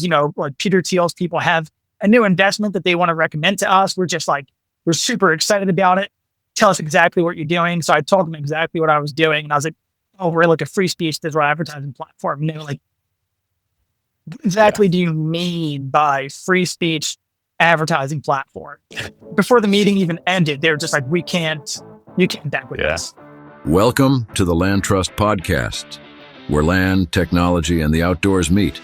like Peter Thiel's people have a new investment that they want to recommend to us. We're just like, we're super excited about it. Tell us exactly what you're doing. So I told them exactly what I was doing. And I was like, oh, we're like a free speech digital advertising platform. And they were like, what exactly do you mean by free speech advertising platform? Before the meeting even ended, they were just like, you can't back with this. Welcome to the LandTrust Podcast, where land, technology, and the outdoors meet.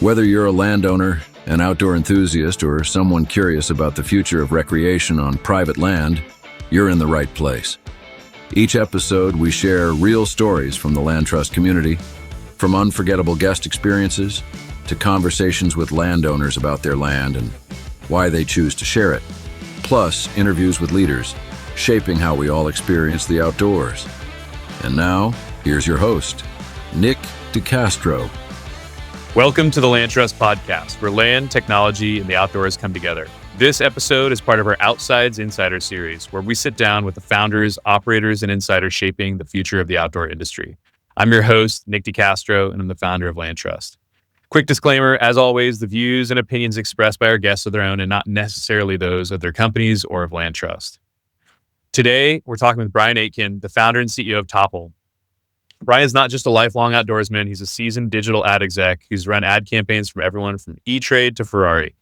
Whether you're a landowner, an outdoor enthusiast, or someone curious about the future of recreation on private land, you're in the right place. Each episode, we share real stories from the LandTrust community, from unforgettable guest experiences to conversations with landowners about their land and why they choose to share it, plus interviews with leaders, shaping how we all experience the outdoors. And now, here's your host, Nick Castro. Welcome to the LandTrust Podcast, where land, technology, and the outdoors come together. This episode is part of our Outsides Insider series, where we sit down with the founders, operators, and insiders shaping the future of the outdoor industry. I'm your host, Nick Castro, and I'm the founder of LandTrust. Quick disclaimer, as always, the views and opinions expressed by our guests are their own and not necessarily those of their companies or of LandTrust. Today, we're talking with Brian Aitken, the founder and CEO of Topple. Brian's not just a lifelong outdoorsman, he's a seasoned digital ad exec who's run ad campaigns from everyone from E-Trade to Ferrari.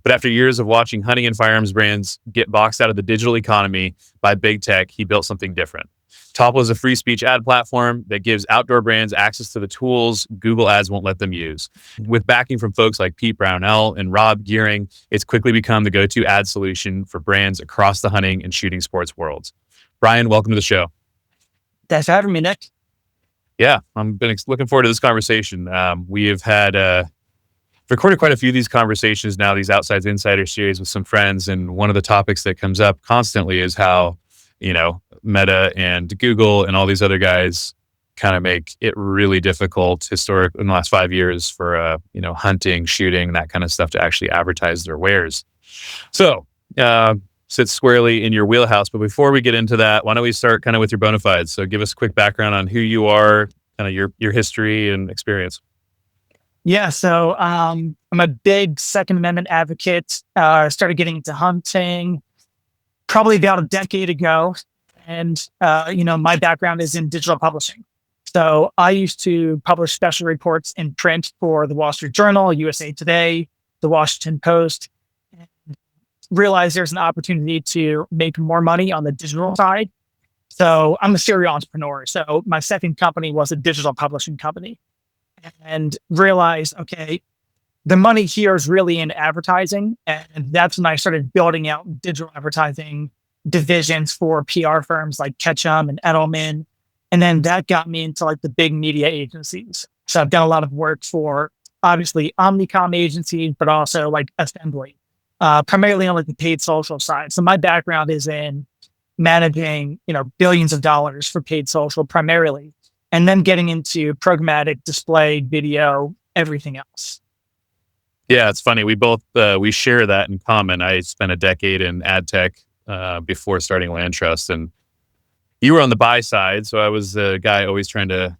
But after years of watching hunting and firearms brands get boxed out of the digital economy by big tech, he built something different. Topple is a free speech ad platform that gives outdoor brands access to the tools Google Ads won't let them use. With backing from folks like Pete Brownell and Rob Gearing, it's quickly become the go-to ad solution for brands across the hunting and shooting sports worlds. Brian, welcome to the show. Thanks for having me, Nick. Yeah, I've been looking forward to this conversation. We have had recorded quite a few of these conversations now, these Outsides Insider series with some friends. And one of the topics that comes up constantly is how, Meta and Google and all these other guys kind of make it really difficult in the last 5 years for, hunting, shooting, that kind of stuff to actually advertise their wares. So, sits squarely in your wheelhouse. But before we get into that, why don't we start kind of with your bona fides? So give us a quick background on who you are, kind of your history and experience. Yeah, so I'm a big Second Amendment advocate. Started getting into hunting probably about a decade ago. And, my background is in digital publishing. So I used to publish special reports in print for the Wall Street Journal, USA Today, the Washington Post, and realized there's an opportunity to make more money on the digital side. So I'm a serial entrepreneur. So my second company was a digital publishing company. And realized, okay, the money here is really in advertising. And that's when I started building out digital advertising divisions for PR firms like Ketchum and Edelman. And then that got me into like the big media agencies. So I've done a lot of work for obviously Omnicom agencies, but also like Assembly, primarily on like the paid social side. So my background is in managing, billions of dollars for paid social primarily. And then getting into programmatic, display, video, everything else. Yeah, it's funny. We both, we share that in common. I spent a decade in ad tech before starting LandTrust. And you were on the buy side. So I was the guy always trying to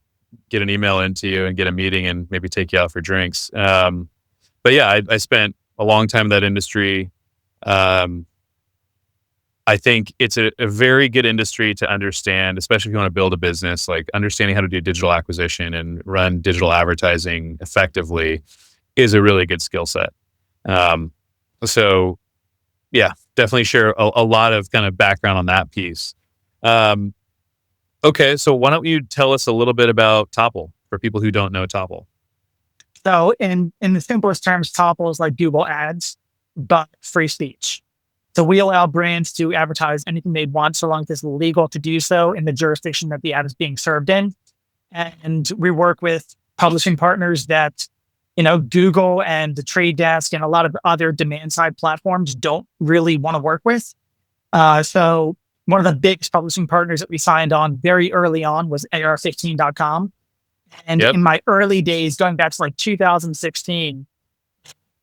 get an email into you and get a meeting and maybe take you out for drinks. But yeah, I spent a long time in that industry. I think it's a very good industry to understand, especially if you want to build a business, like understanding how to do digital acquisition and run digital advertising effectively is a really good skill set. So yeah, definitely share a lot of kind of background on that piece. Okay, so why don't you tell us a little bit about Topple for people who don't know Topple? So in the simplest terms, Topple is like Google Ads, but free speech. So we allow brands to advertise anything they want so long as it's legal to do so in the jurisdiction that the ad is being served in. And we work with publishing partners that, Google and the Trade Desk and a lot of other demand side platforms don't really want to work with. So one of the biggest publishing partners that we signed on very early on was AR15.com. And in my early days, going back to like 2016,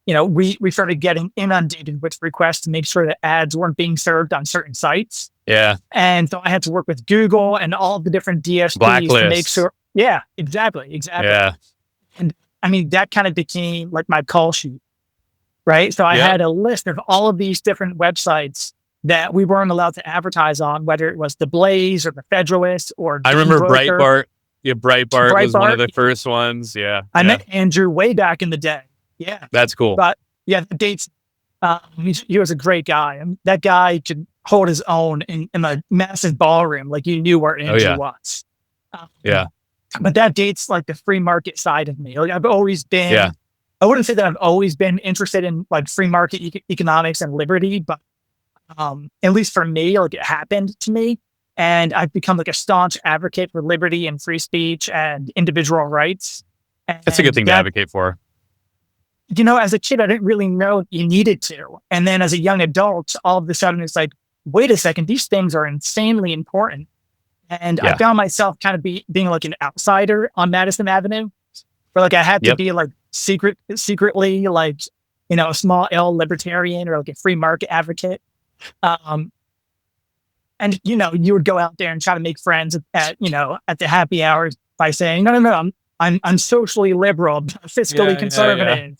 we started getting inundated with requests to make sure that ads weren't being served on certain sites. Yeah. And so I had to work with Google and all the different DSPs Blacklist. to make sure. Yeah, exactly. Yeah. And I mean, that kind of became like my call sheet, right? So I had a list of all of these different websites that we weren't allowed to advertise on, whether it was the Blaze or the Federalist or I remember Broker. Breitbart. Yeah, Breitbart was one of the first ones. Yeah. I met Andrew way back in the day. Yeah. That's cool. But yeah, the dates, he was a great guy. And that guy could hold his own in a massive ballroom. Like you knew where Andrew was. Yeah. But that dates like the free market side of me. Like I've always been, I wouldn't say that I've always been interested in like free market economics and liberty, but at least for me, like it happened to me. And I've become like a staunch advocate for liberty and free speech and individual rights. And that's a good thing to advocate for. You know, as a kid, I didn't really know you needed to. And then as a young adult, all of a sudden it's like, wait a second, these things are insanely important. And I found myself kind of being like an outsider on Madison Avenue, where like I had to be like secretly like, you know, a small L libertarian or like a free market advocate. And, you know, you would go out there and try to make friends at the happy hours by saying, no, I'm socially liberal, fiscally conservative.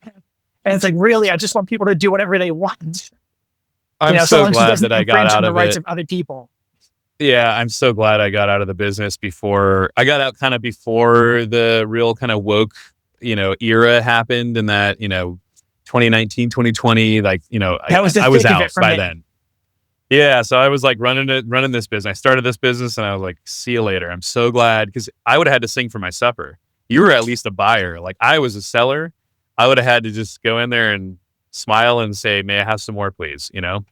And it's like, really, I just want people to do whatever they want. I'm so glad that I got out of the rights of other people. Yeah, I'm so glad I got out of the business before the real kind of woke, you know, era happened, and that, you know, 2019, 2020, like, you know, I was out by then. Yeah. So I was like running this business. I started this business and I was like, see you later. I'm so glad, because I would have had to sing for my supper. You were at least a buyer. Like I was a seller. I would have had to just go in there and smile and say, may I have some more, please? You know?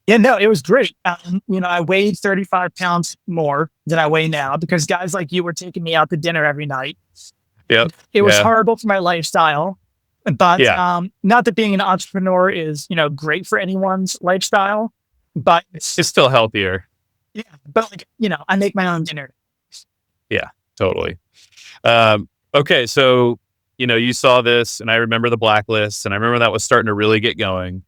Yeah, no, it was great. You know, I weighed 35 pounds more than I weigh now because guys like you were taking me out to dinner every night. Yep. It was horrible for my lifestyle, but not that being an entrepreneur is, you know, great for anyone's lifestyle, but it's still healthier. Yeah, but like, you know, I make my own dinner. Yeah, totally. Okay, so, you know, you saw this, and I remember the blacklist, and I remember that was starting to really get going.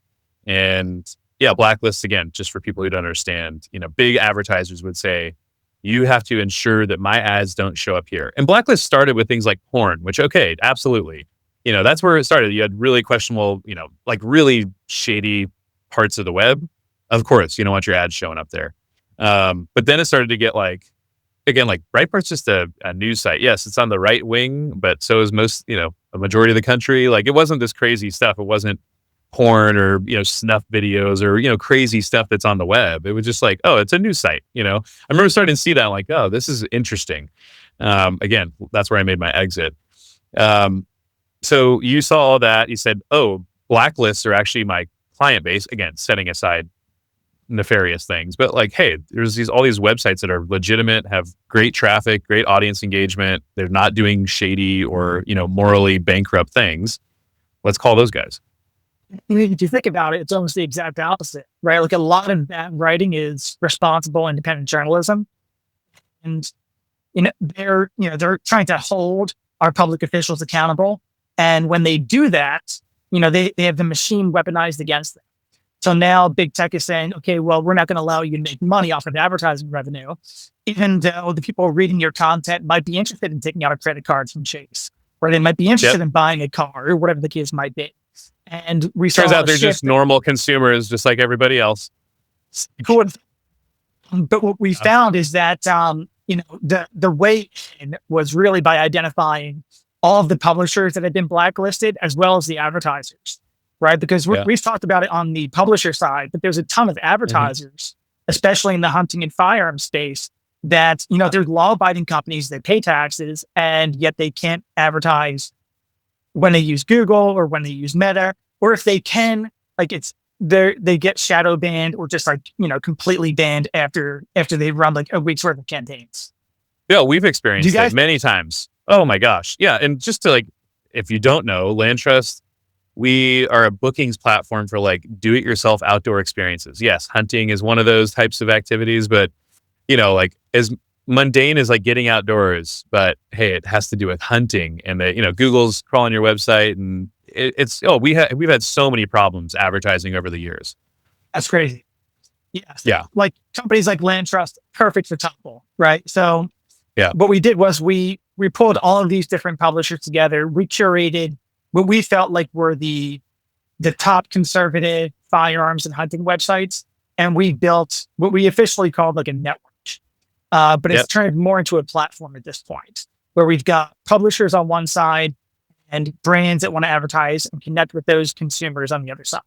And yeah, blacklists, again, just for people who don't understand, you know, big advertisers would say, you have to ensure that my ads don't show up here. And blacklists started with things like porn, which, okay, absolutely. You know, that's where it started. You had really questionable, you know, like really shady parts of the web. Of course, you don't want your ads showing up there. But then it started to get like, again, like Breitbart's just a news site. Yes, it's on the right wing, but so is most, you know, a majority of the country. Like it wasn't this crazy stuff. It wasn't porn or, you know, snuff videos or, you know, crazy stuff that's on the web. It was just like, oh, it's a news site. You know, I remember starting to see that, like, oh, this is interesting. Again, that's where I made my exit. So you saw all that. You said, oh, blacklists are actually my client base. Again, setting aside nefarious things, but like, hey, there's all these websites that are legitimate, have great traffic, great audience engagement. They're not doing shady or, you know, morally bankrupt things. Let's call those guys. If you think about it, it's almost the exact opposite, right? Like a lot of that writing is responsible, independent journalism, and they're trying to hold our public officials accountable. And when they do that, you know, they have the machine weaponized against them. So now big tech is saying, okay, well, we're not going to allow you to make money off of advertising revenue, even though the people reading your content might be interested in taking out a credit card from Chase, or they might be interested in buying a car or whatever the case might be. And we turns out they're just normal consumers, just like everybody else. But what we found is that, the way in was really by identifying all of the publishers that had been blacklisted, as well as the advertisers. Right. Because we've talked about it on the publisher side, but there's a ton of advertisers, especially in the hunting and firearms space, that, you know, they're law abiding companies that pay taxes, and yet they can't advertise when they use Google or when they use Meta, or if they can, like they get shadow banned or just like, you know, completely banned after they run like a week's worth of campaigns. Yeah, we've experienced it many times. Oh my gosh. Yeah. And just to like, if you don't know, LandTrust, we are a bookings platform for like do-it-yourself outdoor experiences. Yes, hunting is one of those types of activities, but, you know, like as mundane as like getting outdoors, but hey, it has to do with hunting, and you know, Google's crawling your website, and we've had so many problems advertising over the years. That's crazy. Yes. Yeah. Like companies like LandTrust, perfect for Topple, right? So what we did was we pulled all of these different publishers together. We curated what we felt like were the top conservative firearms and hunting websites, and we built what we officially called like a network. But it's turned more into a platform at this point, where we've got publishers on one side and brands that want to advertise and connect with those consumers on the other side.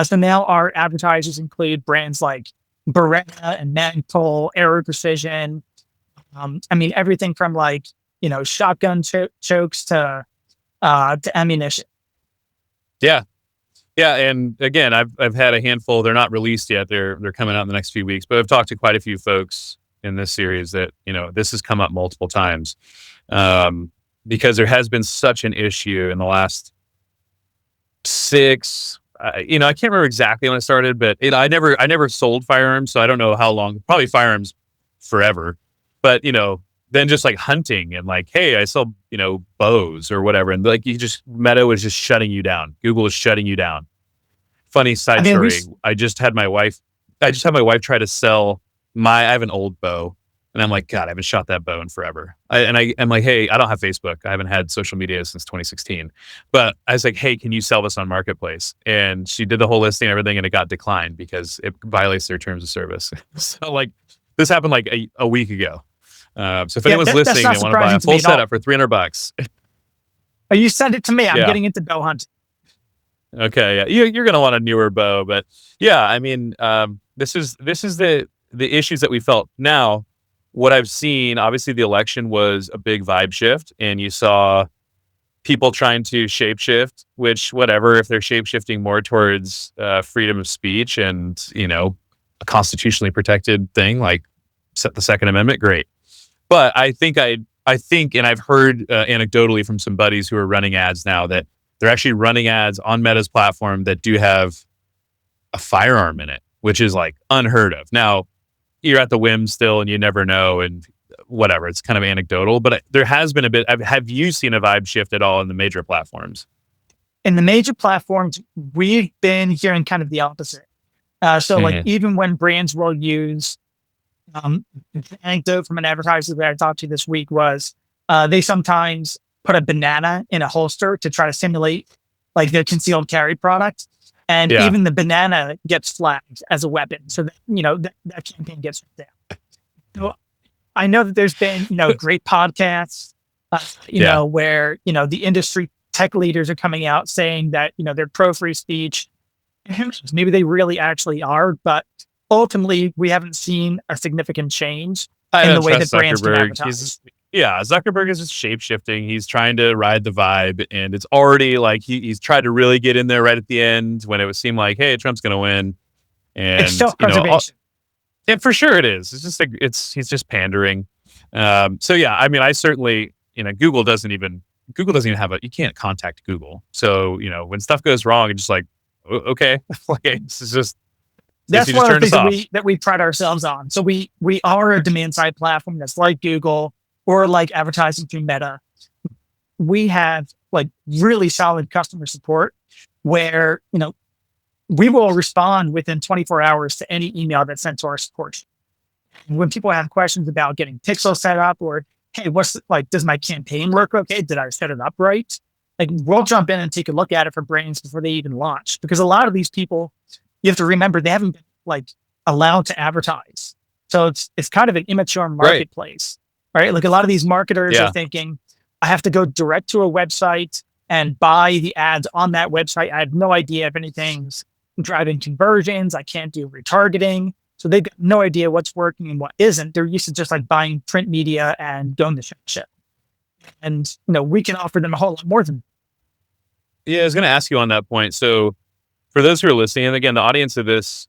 So now our advertisers include brands like Beretta and Magpul, Aero Precision. Everything from like, shotgun chokes to ammunition. Yeah. Yeah. And again, I've had a handful. They're not released yet. They're coming out in the next few weeks, but I've talked to quite a few folks in this series that, this has come up multiple times. Because there has been such an issue in the last I can't remember exactly when it started, but I never sold firearms. So I don't know how long, probably firearms forever, but then just like hunting and like, hey, I sell, bows or whatever. And like, Meta was just shutting you down. Google was shutting you down. Funny side story. I just had my wife try to sell I have an old bow. And I'm like, God, I haven't shot that bow in forever. I'm like, hey, I don't have Facebook. I haven't had social media since 2016. But I was like, hey, can you sell this on Marketplace? And she did the whole listing and everything, and it got declined because it violates their terms of service. So like, this happened like a week ago. So if anyone's listening, they want to buy a full setup for $300. Oh, you send it to me. I'm getting into bow hunting. Okay, yeah, you're gonna want a newer bow, but yeah, this is the issues that we felt. Now, what I've seen, obviously the election was a big vibe shift, and you saw people trying to shapeshift, which whatever, if they're shapeshifting more towards freedom of speech and, a constitutionally protected thing like the Second Amendment, great. But I think, and I've heard anecdotally from some buddies who are running ads now that they're actually running ads on Meta's platform that do have a firearm in it, which is like unheard of. Now, you're at the whim still and you never know and whatever. It's kind of anecdotal, but there has been a bit. Have you seen a vibe shift at all in the major platforms? In the major platforms, we've been hearing kind of the opposite. Like even when brands will use, the anecdote from an advertiser that I talked to this week was they sometimes put a banana in a holster to try to simulate like the concealed carry product. And even the banana gets flagged as a weapon. So that, that campaign gets down. So I know that there's been, great podcasts, where, the industry tech leaders are coming out saying that, they're pro free speech. Maybe they really actually are, but ultimately we haven't seen a significant change in the way that brands can advertise. Zuckerberg is just shape-shifting. He's trying to ride the vibe, and it's already like he's tried to really get in there right at the end when it would seem like, hey, Trump's going to win. And it's self-preservation. Yeah, for sure it is. It's just like he's just pandering. I certainly, Google doesn't even have you can't contact Google. So, when stuff goes wrong, it's just like, okay, like it's just. That's one of the things that we pride ourselves on. So we are a demand side platform that's like Google or like advertising through Meta. We have like really solid customer support where, we will respond within 24 hours to any email that's sent to our support. When people have questions about getting pixel set up or, hey, does my campaign work okay? Did I set it up right? Like we'll jump in and take a look at it for brands before they even launch. Because a lot of these people, you have to remember, they haven't been like allowed to advertise. So it's kind of an immature marketplace, right? Like a lot of these marketers are thinking, I have to go direct to a website and buy the ads on that website. I have no idea if anything's driving conversions. I can't do retargeting. So they've got no idea what's working and what isn't. They're used to just like buying print media and going to ship. And, we can offer them a whole lot more than. Yeah, I was going to ask you on that point. So for those who are listening, and again, the audience of this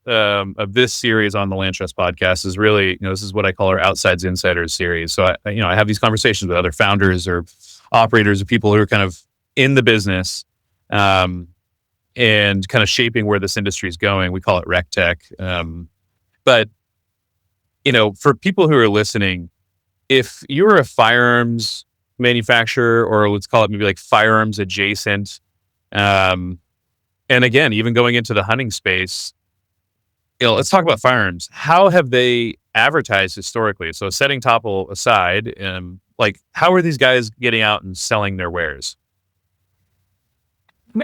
series on the LandTrust podcast is really, this is what I call our Outsides Insiders series. So I have these conversations with other founders or operators or people who are kind of in the business, and kind of shaping where this industry is going. We call it rec tech. But for people who are listening, if you're a firearms manufacturer, or let's call it maybe like firearms adjacent, and again, even going into the hunting space, let's talk about firearms. How have they advertise historically? So setting Topple aside, like how are these guys getting out and selling their wares?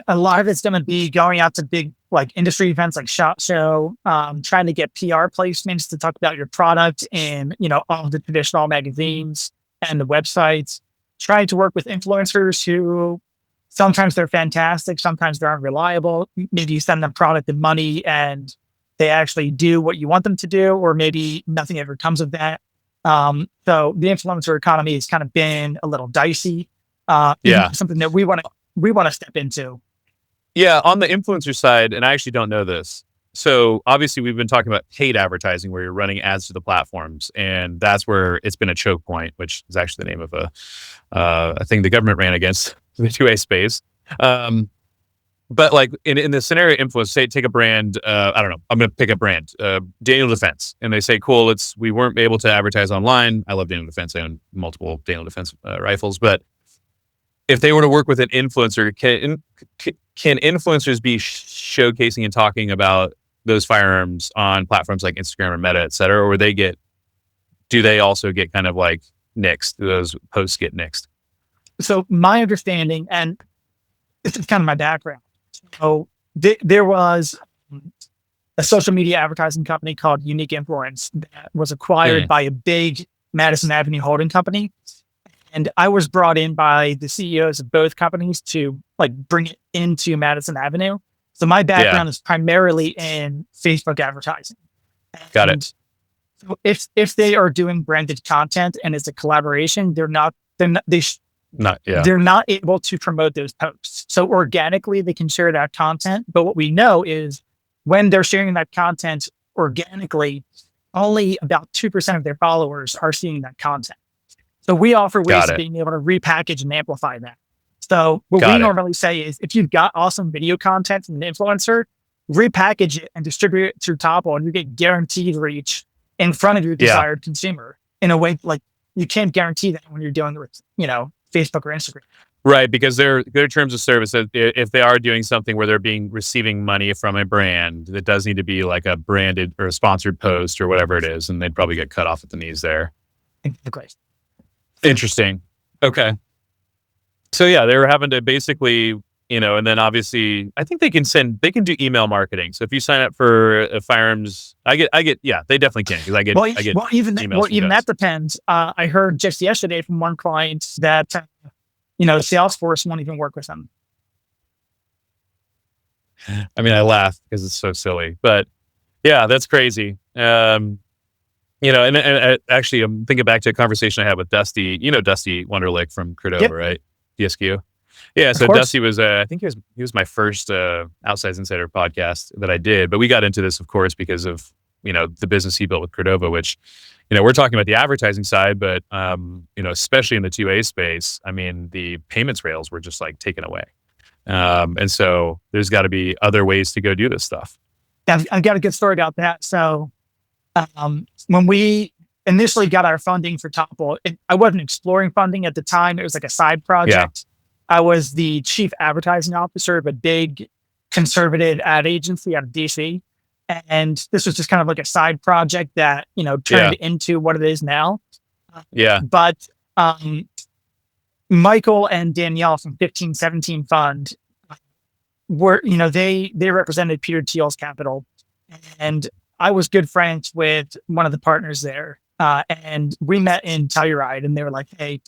A lot of it's going to be going out to big like industry events like SHOT Show, trying to get PR placements to talk about your product in, all of the traditional magazines and the websites, trying to work with influencers who sometimes they're fantastic, sometimes they're unreliable. Maybe you send them product and money and they actually do what you want them to do, or maybe nothing ever comes of that. So the influencer economy has kind of been a little dicey. Something that we want to step into. Yeah, on the influencer side, and I actually don't know this. So obviously we've been talking about paid advertising where you're running ads to the platforms, and that's where it's been a choke point, which is actually the name of a thing the government ran against the 2A space. But like in the scenario influence, say take a brand, I don't know, I'm going to pick a brand, Daniel Defense. And they say, cool, we weren't able to advertise online. I love Daniel Defense. I own multiple Daniel Defense rifles. But if they were to work with an influencer, can influencers be showcasing and talking about those firearms on platforms like Instagram or Meta, et cetera? Or do they also get kind of like nixed? Do those posts get nixed? So my understanding, and this is kind of my background. So there was a social media advertising company called Unique Influence that was acquired by a big Madison Avenue holding company. And I was brought in by the CEOs of both companies to like bring it into Madison Avenue. So my background is primarily in Facebook advertising. Got it. So if they are doing branded content and it's a collaboration, they're not able to promote those posts. So organically they can share that content. But what we know is when they're sharing that content organically, only about 2% of their followers are seeing that content. So we offer ways of being able to repackage and amplify that. So what we normally say is if you've got awesome video content from an influencer, repackage it and distribute it through Topple, and you get guaranteed reach in front of your desired consumer in a way like you can't guarantee that when you're doing it with, Facebook or Instagram. Right, because their terms of service, if they are doing something where they're receiving money from a brand, it does need to be like a branded or a sponsored post or whatever it is, and they'd probably get cut off at the knees there. Exactly. Interesting. Okay. So yeah, they were having to basically, and then obviously I think they can do email marketing. So if you sign up for firearms, I get, they definitely can. Cause I get even that depends. I heard just yesterday from one client that, Salesforce won't even work with them. I mean, I laugh because it's so silly, but yeah, that's crazy. And actually, I'm thinking back to a conversation I had with Dusty. Dusty Wunderlich from Cordova, right? DSQ. Yeah. So Dusty was, I think he was my first Outside Insider podcast that I did. But we got into this, of course, because of the business he built with Cordova, which we're talking about the advertising side, but especially in the 2A space, I mean, the payments rails were just like taken away, and so there's got to be other ways to go do this stuff. Yeah, I've got a good story about that. So. When we initially got our funding for Topple, I wasn't exploring funding at the time. It was like a side project. I was the chief advertising officer of a big conservative ad agency out of DC. And this was just kind of like a side project that, turned into what it is now. But Michael and Danielle from 1517 Fund were, they represented Peter Thiel's capital. And I was good friends with one of the partners there, and we met in Telluride, and they were like, "Hey,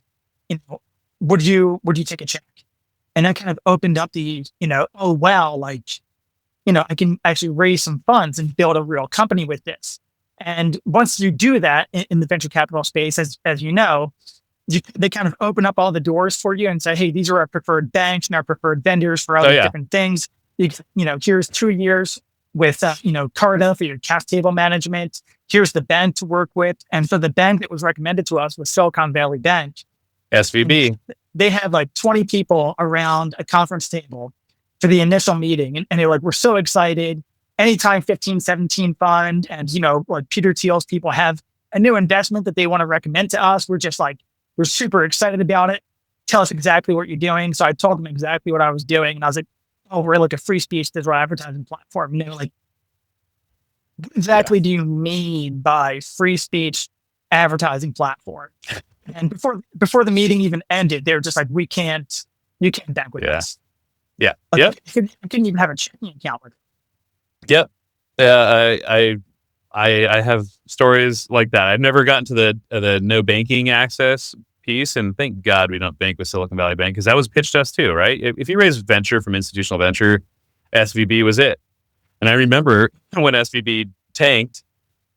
would you take a check?" And that kind of opened up the, oh wow, like, I can actually raise some funds and build a real company with this. And once you do that in the venture capital space, as they kind of open up all the doors for you and say, "Hey, these are our preferred banks and our preferred vendors for other different things. Here's 2 years." With, Carta for your cap table management. Here's the bank to work with. And so the bank that was recommended to us was Silicon Valley Bank. SVB. They had like 20 people around a conference table for the initial meeting. And they were like, we're so excited. Anytime 1517 Fund and, like Peter Thiel's people have a new investment that they want to recommend to us, we're super excited about it. Tell us exactly what you're doing. So I told them exactly what I was doing. And I was like, oh, we're like a free speech digital advertising platform. And they were like, what exactly do you mean by free speech advertising platform? And before the meeting even ended, they were just like, you can't bank with Yeah. us. Yeah. Like, Yep. you couldn't even have a checking account with it. Yep. I have stories like that. I've never gotten to the no banking access piece, and thank God we don't bank with Silicon Valley Bank, because that was pitched to us too, right? If you raise venture from institutional venture, SVB was it. And I remember when SVB tanked,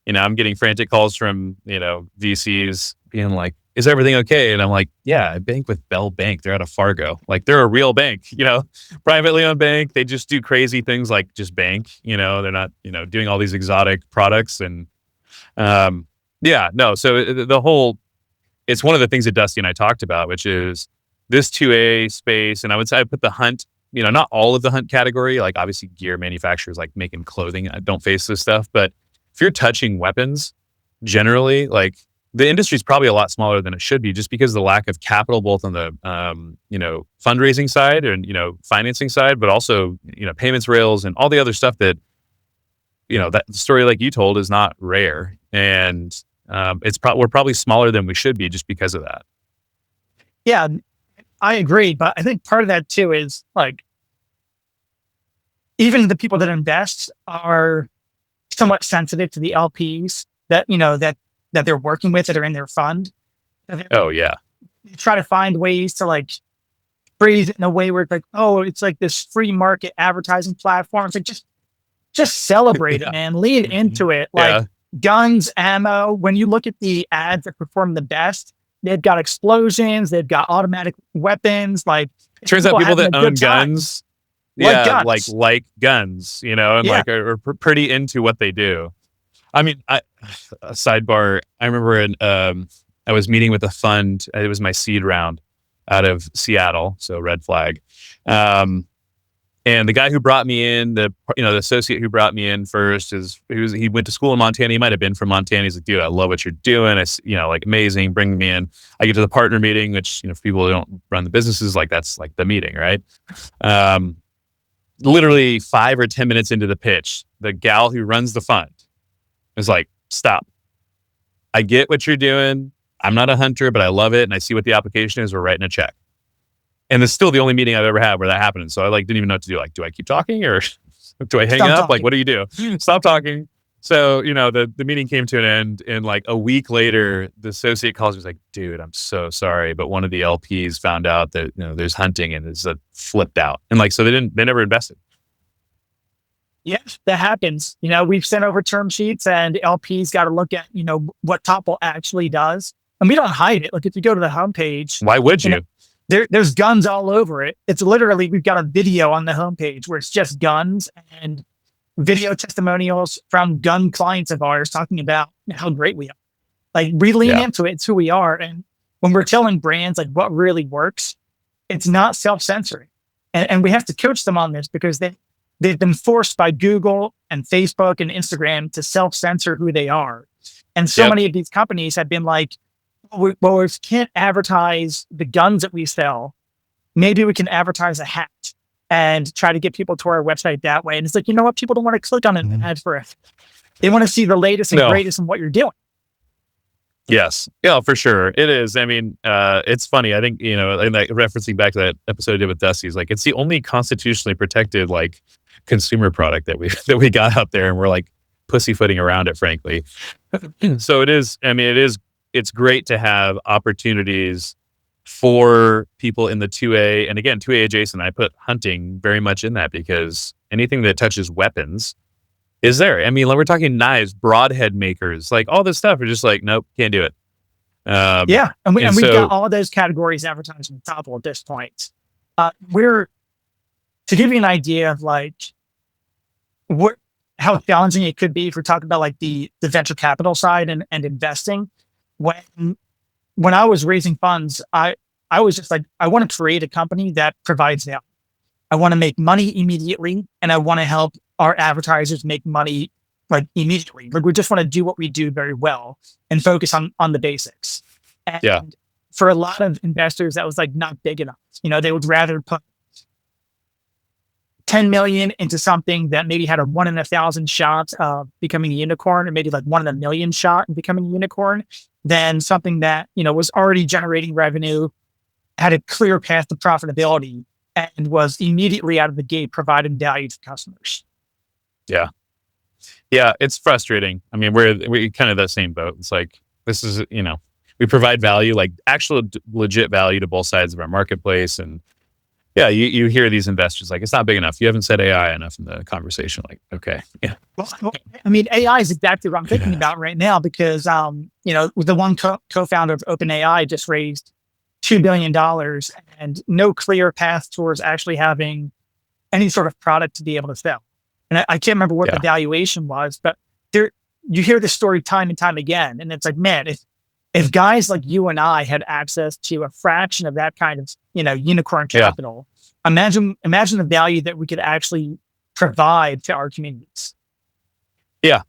I'm getting frantic calls from, VCs being like, is everything okay? And I'm like, yeah, I bank with Bell Bank. They're out of Fargo. Like, they're a real bank, privately owned bank. They just do crazy things like just bank, they're not, doing all these exotic products. And yeah, no. So it's one of the things that Dusty and I talked about, which is this 2A space. And I would say I put the hunt, not all of the hunt category, like obviously gear manufacturers like making clothing don't face this stuff. But if you're touching weapons, generally, like, the industry is probably a lot smaller than it should be, just because of the lack of capital, both on the fundraising side and financing side, but also payments rails and all the other stuff that that story like you told is not rare, and we're probably smaller than we should be just because of that. Yeah, I agree, but I think part of that too is like, even the people that invest are somewhat sensitive to the LPs that that they're working with, that are in their fund. Oh yeah. You try to find ways to like phrase it in a way where it's like, oh, it's like this free market advertising platform. It's like, just celebrate it, man. Lean into it. Like, guns, ammo. When you look at the ads that perform the best, they've got explosions, they've got automatic weapons. Like, turns out people that own guns, like guns, and like are pretty into what they do. I mean, a sidebar. I remember I was meeting with a fund. It was my seed round out of Seattle, so red flag. And the guy who brought me in, the associate who brought me in first, he went to school in Montana. He might have been from Montana. He's like, dude, I love what you're doing. It's like amazing. Bring me in. I get to the partner meeting, which for people who don't run the businesses, like, that's like the meeting, right? Literally 5 or 10 minutes into the pitch, the gal who runs the fund is like, stop. I get what you're doing. I'm not a hunter, but I love it. And I see what the application is. We're writing a check. And it's still the only meeting I've ever had where that happened. And so I didn't even know what to do. Like, do I keep talking or do I hang up? Talking. Like, what do you do? Stop talking. So, the meeting came to an end, and like a week later, the associate calls me, was like, dude, I'm so sorry, but one of the LPs found out that, there's hunting, and it's flipped out. And like, so they never invested. Yes, that happens. We've sent over term sheets, and LPs got to look at, what Topple actually does. And we don't hide it. Like, if you go to the homepage, why would you? There's guns all over it. It's literally, we've got a video on the homepage where it's just guns and video testimonials from gun clients of ours talking about how great we are. Like, we lean into it. It's who we are. And when we're telling brands like what really works, it's not self-censoring. And we have to coach them on this, because they've been forced by Google and Facebook and Instagram to self-censor who they are. And so many of these companies have been like, well, if we can't advertise the guns that we sell, maybe we can advertise a hat and try to get people to our website that way. And it's like, you know what? People don't want to click on an ad for it. They want to see the latest and greatest in what you're doing. Yes. Yeah, for sure. It is. I mean, it's funny. I think, and like, referencing back to that episode I did with Dusty, it's like, it's the only constitutionally protected, like, consumer product that we got out there, and we're like pussyfooting around it, frankly. So it is. I mean, it's great to have opportunities for people in the 2A, and again, 2A adjacent. I put hunting very much in that, because anything that touches weapons is there. I mean, like, we're talking knives, broadhead makers, like all this stuff. We're just like, nope, can't do it. And we've got all those categories advertised on Topple at this point. To give you an idea of like how challenging it could be if we're talking about like the venture capital side and investing. When I was raising funds, I was just like, I want to create a company that provides value. I want to make money immediately, and I want to help our advertisers make money like immediately. Like, we just want to do what we do very well and focus on the basics. And for a lot of investors, that was like not big enough. They would rather put 10 million into something that maybe had a 1 in 1,000 shot of becoming a unicorn, or maybe like 1 in a million shot of becoming a unicorn, than something that, was already generating revenue, had a clear path to profitability, and was immediately out of the gate providing value to customers. Yeah. Yeah. It's frustrating. I mean, we're kind of the same boat. It's like, this is, we provide value, like actual legit value to both sides of our marketplace. And yeah, you hear these investors like, it's not big enough. You haven't said AI enough in the conversation. Like, okay. Yeah. Well, I mean, AI is exactly what I'm thinking about right now, because, the one co-founder of OpenAI just raised $2 billion and no clear path towards actually having any sort of product to be able to sell. And I can't remember what the valuation was, but you hear this story time and time again. And it's like, man, if guys like you and I had access to a fraction of that kind of, unicorn capital, imagine the value that we could actually provide to our communities. Yeah.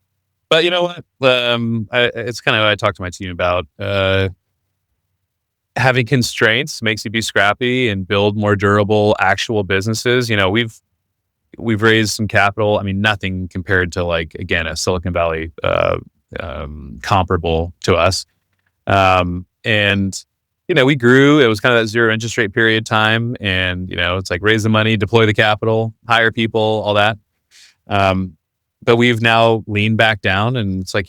But you know what? It's kind of what I talked to my team about. Having constraints makes you be scrappy and build more durable, actual businesses. We've raised some capital. I mean, nothing compared to like, again, a Silicon Valley comparable to us. And, we grew. It was kind of that zero interest rate period time. And, it's like raise the money, deploy the capital, hire people, all that. But we've now leaned back down, and it's like,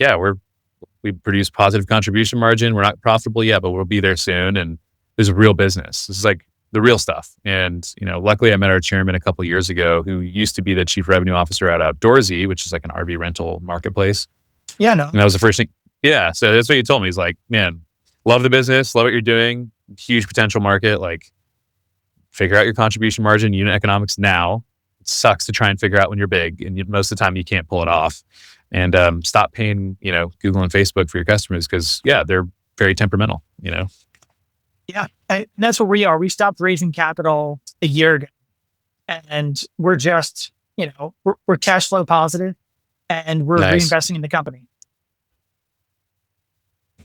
we produce positive contribution margin. We're not profitable yet, but we'll be there soon. And there's a real business. This is like the real stuff. And, luckily I met our chairman a couple of years ago, who used to be the chief revenue officer at Outdoorsy, which is like an RV rental marketplace. Yeah, no. And that was the first thing. Yeah. So that's what he told me. He's like, man, love the business, love what you're doing, huge potential market. Like, figure out your contribution margin, unit economics now. It sucks to try and figure out when you're big, and most of the time you can't pull it off. And stop paying, Google and Facebook for your customers, because they're very temperamental, Yeah, and that's where we are. We stopped raising capital a year ago, and we're just, we're cash flow positive, and we're reinvesting in the company.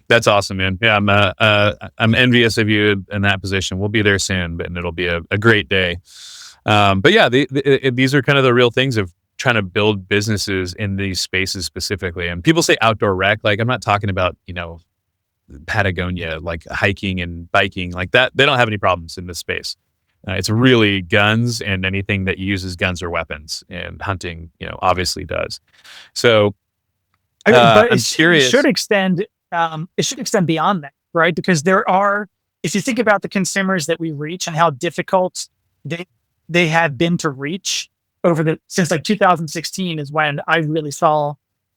That's awesome, man. Yeah, I'm envious of you in that position. We'll be there soon, and it'll be a great day. But yeah, these are kind of the real things of trying to build businesses in these spaces specifically. And people say outdoor rec, like I'm not talking about, Patagonia, like hiking and biking like that. They don't have any problems in this space. It's really guns and anything that uses guns or weapons, and hunting, obviously does. So but I'm curious. It should extend beyond that, right? Because if you think about the consumers that we reach and how difficult they have been to reach since like 2016 is when I really saw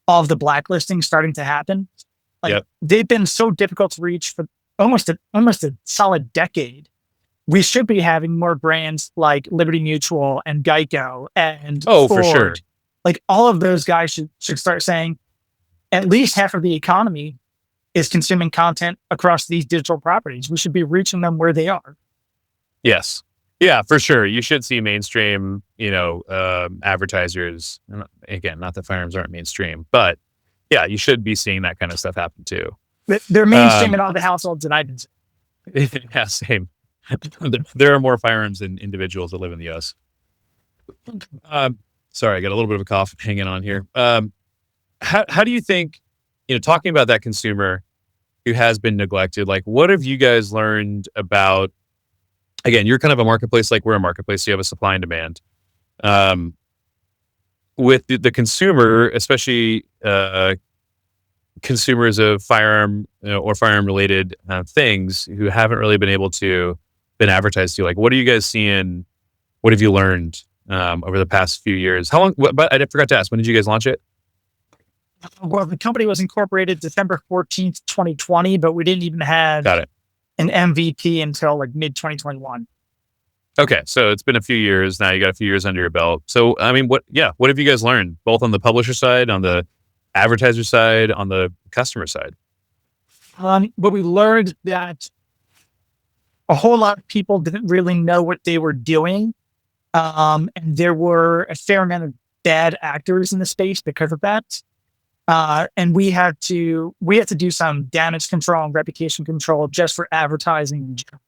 all of the blacklisting starting to happen. Like they've been so difficult to reach for almost a solid decade. We should be having more brands like Liberty Mutual and Geico and Ford. For sure. Like all of those guys should start saying at least half of the economy is consuming content across these digital properties. We should be reaching them where they are. Yes. Yeah, for sure. You should see mainstream, advertisers. Again, not that firearms aren't mainstream, but yeah, you should be seeing that kind of stuff happen too. They're mainstream in all the households that I've been seeing. Yeah, same. There are more firearms than individuals that live in the U.S. Sorry, I got a little bit of a cough hanging on here. How do you think, talking about that consumer who has been neglected, like what have you guys learned about, again, you're kind of a marketplace, like we're a marketplace, so you have a supply and demand. With the consumer, especially consumers of firearm or firearm related things who haven't really been advertised to, like what are you guys seeing? What have you learned over the past few years? How long? But I forgot to ask, when did you guys launch it? Well, the company was incorporated December 14th, 2020, but we didn't even have an MVP until like mid 2021. Okay. So it's been a few years now. You got a few years under your belt. So, I mean, what have you guys learned both on the publisher side, on the advertiser side, on the customer side? But we learned that a whole lot of people didn't really know what they were doing. And there were a fair amount of bad actors in the space because of that. And we had to do some damage control and reputation control just for advertising in general.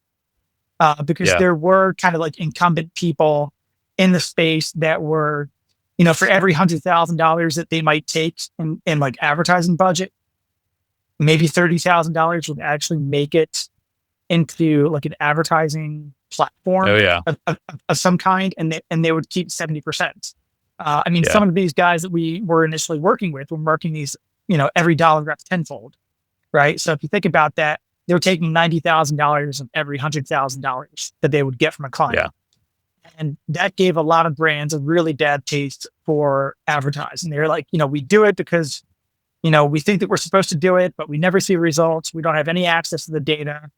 Because there were kind of like incumbent people in the space that were, for every $100,000 that they might take in like advertising budget, maybe $30,000 would actually make it into like an advertising platform Oh yeah. of some kind, and they would keep 70%. Yeah. Some of these guys that we were initially working with were marking these, every dollar reps tenfold, right? So if you think about that, they were taking $90,000 of every $100,000 that they would get from a client. Yeah. And that gave a lot of brands a really bad taste for advertising. They're like, we do it because, we think that we're supposed to do it, but we never see results. We don't have any access to the data.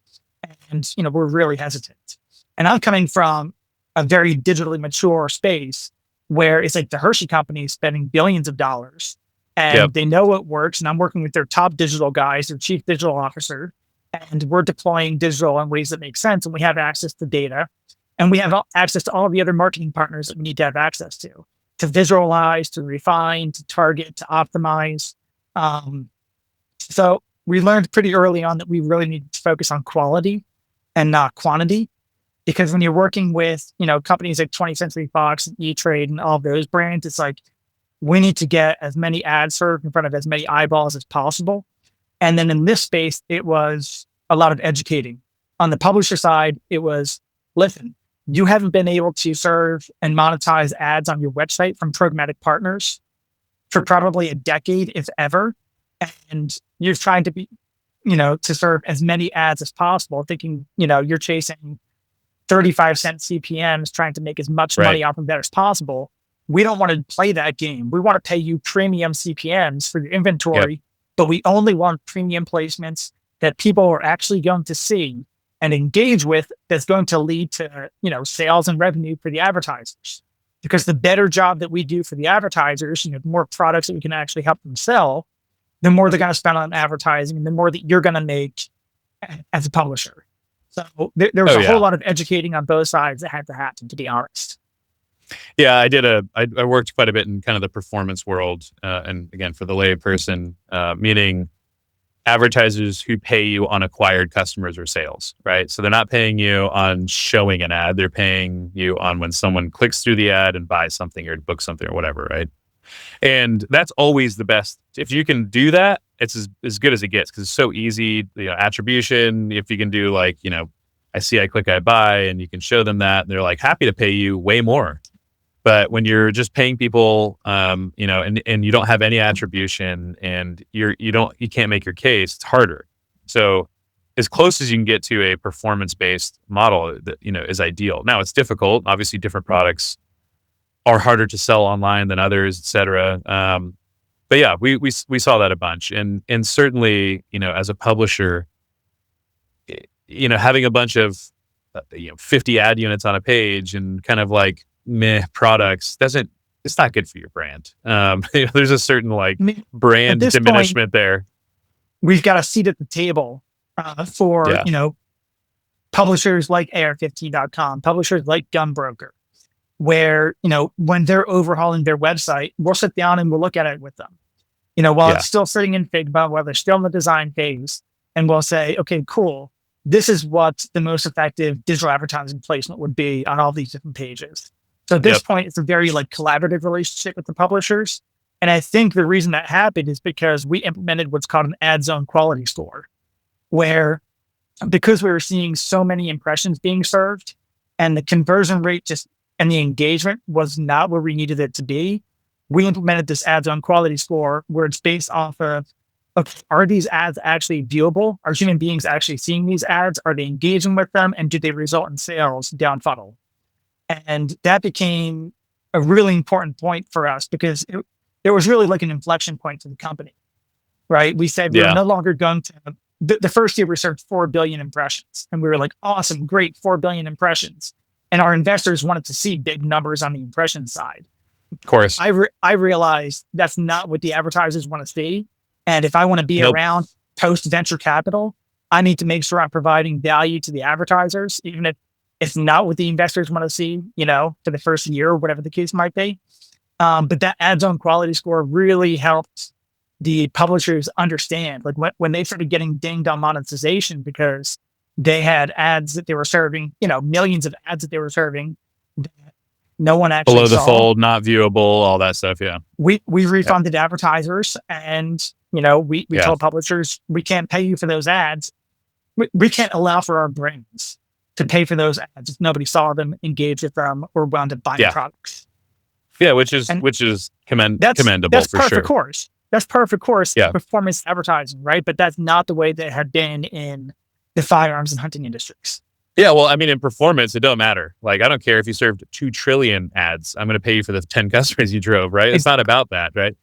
And, we're really hesitant. And I'm coming from a very digitally mature space where it's like the Hershey company is spending billions of dollars and they know what works. And I'm working with their top digital guys, their chief digital officer, and we're deploying digital in ways that make sense. And we have access to data, and we have access to all the other marketing partners that we need to have access to visualize, to refine, to target, to optimize. So we learned pretty early on that we really need to focus on quality and not quantity. Because when you're working with, companies like 20th Century Fox and E-Trade and all of those brands, it's like, we need to get as many ads served in front of as many eyeballs as possible. And then in this space, it was a lot of educating. On the publisher side, it was, listen, you haven't been able to serve and monetize ads on your website from programmatic partners for probably a decade, if ever. And you're trying to be, to serve as many ads as possible, thinking, you're chasing 35-cent CPMs, trying to make as much money off of that as possible. We don't want to play that game. We want to pay you premium CPMs for your inventory, but we only want premium placements that people are actually going to see and engage with, that's going to lead to, sales and revenue for the advertisers. Because the better job that we do for the advertisers, the more products that we can actually help them sell, the more they're going to spend on advertising and the more that you're going to make as a publisher. So there was a whole lot of educating on both sides that had to happen, to be honest. Yeah, I worked quite a bit in kind of the performance world. And again, for the lay person, meaning advertisers who pay you on acquired customers or sales, right? So they're not paying you on showing an ad. They're paying you on when someone clicks through the ad and buys something or books something or whatever, right? And that's always the best. If you can do that, it's as good as it gets because it's so easy. Attribution, if you can do like, I see, I click, I buy, and you can show them that, and they're like happy to pay you way more. But when you're just paying people, and you don't have any attribution and you can't make your case, it's harder. So as close as you can get to a performance-based model that, is ideal. Now it's difficult. Obviously different products are harder to sell online than others, et cetera. But yeah, we saw that a bunch. And certainly, as a publisher, having a bunch of, 50 ad units on a page and kind of like meh products it's not good for your brand. There's a certain brand diminishment point, there. We've got a seat at the table for, publishers like AR15.com, publishers like Gunbroker, where, when they're overhauling their website, we'll sit down and we'll look at it with them. While it's still sitting in Figma, while they're still in the design phase, and we'll say, okay, cool. This is what the most effective digital advertising placement would be on all these different pages. So at this point, it's a very collaborative relationship with the publishers. And I think the reason that happened is because we implemented what's called an ad zone quality score, where because we were seeing so many impressions being served and the conversion rate and the engagement was not where we needed it to be, we implemented this ad zone quality score where it's based off of, are these ads actually viewable? Are human beings actually seeing these ads? Are they engaging with them? And do they result in sales down funnel? And that became a really important point for us because it was really like an inflection point for the company, right? We said we're no longer going to, the first year we served 4 billion impressions. And we were like, awesome, great, 4 billion impressions. And our investors wanted to see big numbers on the impression side. Of course. I realized that's not what the advertisers want to see. And if I want to be around post venture capital, I need to make sure I'm providing value to the advertisers, even if it's not what the investors want to see, for the first year or whatever the case might be. But that ad zone quality score really helped the publishers understand, when they started getting dinged on monetization because they had ads that they were serving, millions of ads that they were serving, No one actually below the saw. fold, not viewable, all that stuff. Yeah. We refunded advertisers, and we told publishers, we can't pay you for those ads. We can't allow for our brands to pay for those ads if nobody saw them, engaged with them, or wound up buying products. Yeah, which is commendable that's for perfect sure. Course. That's perfect course performance advertising, right? But that's not the way that it had been in the firearms and hunting industries. Yeah, well, I mean, in performance, it don't matter. Like, I don't care if you served 2 trillion ads. I'm going to pay you for the 10 customers you drove, right? It's not about that, right?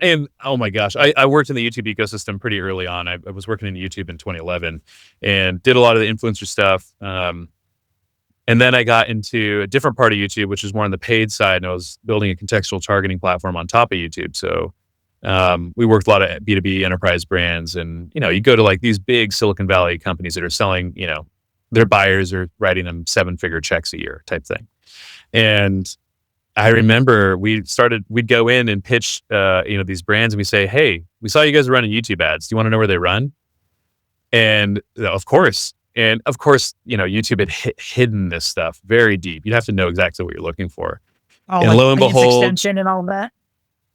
And oh my gosh, I worked in the YouTube ecosystem pretty early on. I was working in YouTube in 2011 and did a lot of the influencer stuff. And then I got into a different part of YouTube, which is more on the paid side. And I was building a contextual targeting platform on top of YouTube. So we worked a lot of B2B enterprise brands. And, you go to like these big Silicon Valley companies that are selling, their buyers are writing them 7-figure checks a year type thing. And I remember we'd go in and pitch, these brands, and we say, hey, we saw you guys running YouTube ads. Do you want to know where they run? And of course, YouTube had hidden this stuff very deep. You'd have to know exactly what you're looking for. Oh, and like lo and behold, extension and all that.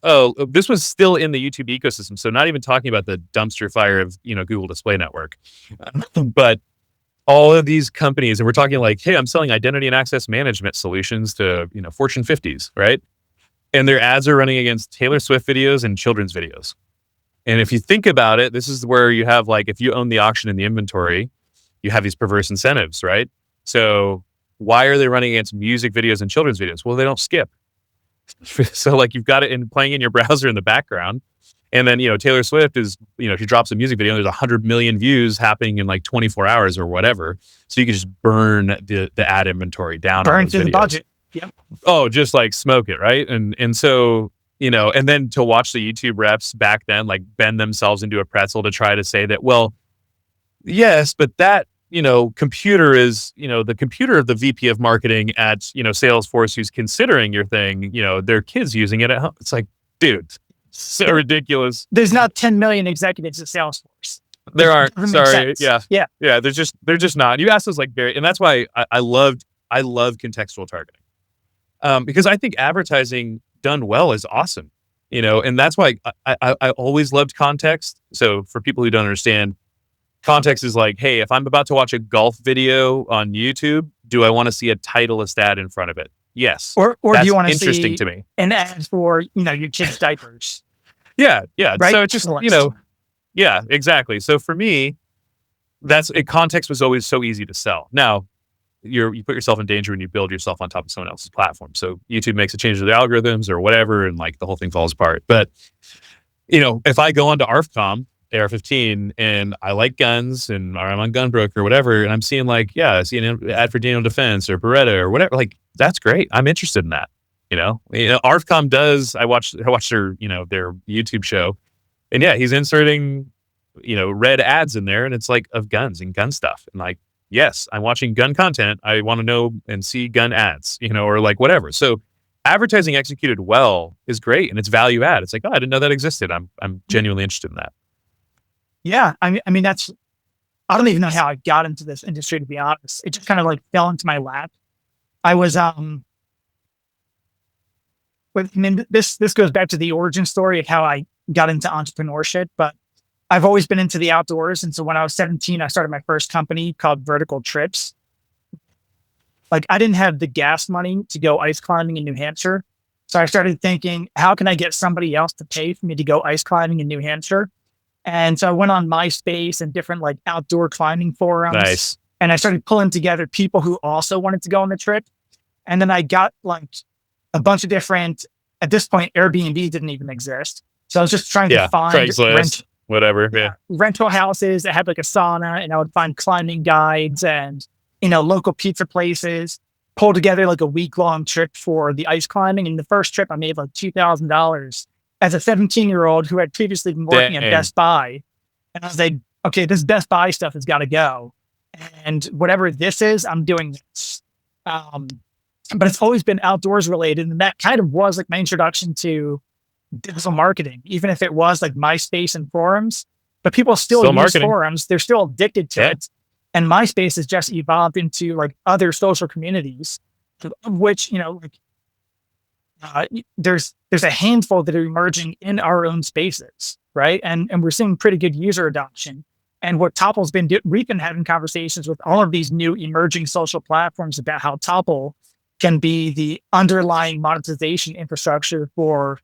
Oh, this was still in the YouTube ecosystem. So not even talking about the dumpster fire of, Google Display Network, but all of these companies, and we're talking like, hey, I'm selling identity and access management solutions to, Fortune 50s, right? And their ads are running against Taylor Swift videos and children's videos. And if you think about it, this is where you have like, if you own the auction and the inventory, you have these perverse incentives, right? So why are they running against music videos and children's videos? Well, they don't skip. So like you've got it playing in your browser in the background. And then, Taylor Swift is, if she drops a music video, there's 100 million views happening in like 24 hours or whatever. So you can just burn the ad inventory down. Burn through the budget. Yep. Oh, just like smoke it, right? And so, and then to watch the YouTube reps back then, like bend themselves into a pretzel to try to say that, well, yes, but that, computer is, the computer of the VP of marketing at, Salesforce who's considering your thing, their kids using it at home. It's like, dude, so ridiculous. There's not 10 million executives at Salesforce. There aren't. Sorry. Yeah. They're just not. You asked those like and that's why I love contextual targeting. Because I think advertising done well is awesome, and that's why I always loved context. So for people who don't understand, context is like, hey, if I'm about to watch a golf video on YouTube, do I want to see a Titleist ad in front of it? Yes. Or do you want to interesting see to me an ad for, your kids' diapers? Yeah. Right? So it's just, yeah, exactly. So for me, context was always so easy to sell. Now, you put yourself in danger when you build yourself on top of someone else's platform. So YouTube makes a change to the algorithms or whatever, and like the whole thing falls apart. But, if I go onto ARFCOM, AR-15, and I like guns, and or I'm on Gunbroker or whatever, and I'm seeing like, I see an ad for Daniel Defense or Beretta or whatever, like that's great. I'm interested in that. ARFCOM does. I watched their their YouTube show, and he's inserting red ads in there, and it's like of guns and gun stuff, and like, yes, I'm watching gun content. I want to know and see gun ads, or like whatever. So advertising executed well is great, and it's value add. It's like, oh, I didn't know that existed. I'm genuinely interested in that. Yeah, I mean that's. I don't even know how I got into this industry, to be honest. It just kind of like fell into my lap. I was this goes back to the origin story of how I got into entrepreneurship, but I've always been into the outdoors. And so when I was 17, I started my first company called Vertical Trips. Like I didn't have the gas money to go ice climbing in New Hampshire. So I started thinking, how can I get somebody else to pay for me to go ice climbing in New Hampshire? And so I went on MySpace and different like outdoor climbing forums. Nice. And I started pulling together people who also wanted to go on the trip. And then I got like a bunch of different, at this point, Airbnb didn't even exist. So I was just trying to find Craigslist, whatever. Yeah. Rental houses that had like a sauna, and I would find climbing guides and, local pizza places, pull together like a week-long trip for the ice climbing. And the first trip I made like $2,000 as a 17-year-old who had previously been working at Best Buy. And I was like, okay, this Best Buy stuff has got to go. And whatever this is, I'm doing this. But it's always been outdoors related. And that kind of was like my introduction to digital marketing, even if it was like MySpace and forums. But people still use marketing. Forums. They're still addicted to it. And MySpace has just evolved into like other social communities. of which, there's a handful that are emerging in our own spaces, right? And we're seeing pretty good user adoption. And what Topple's been doing, we've been having conversations with all of these new emerging social platforms about how Topple can be the underlying monetization infrastructure for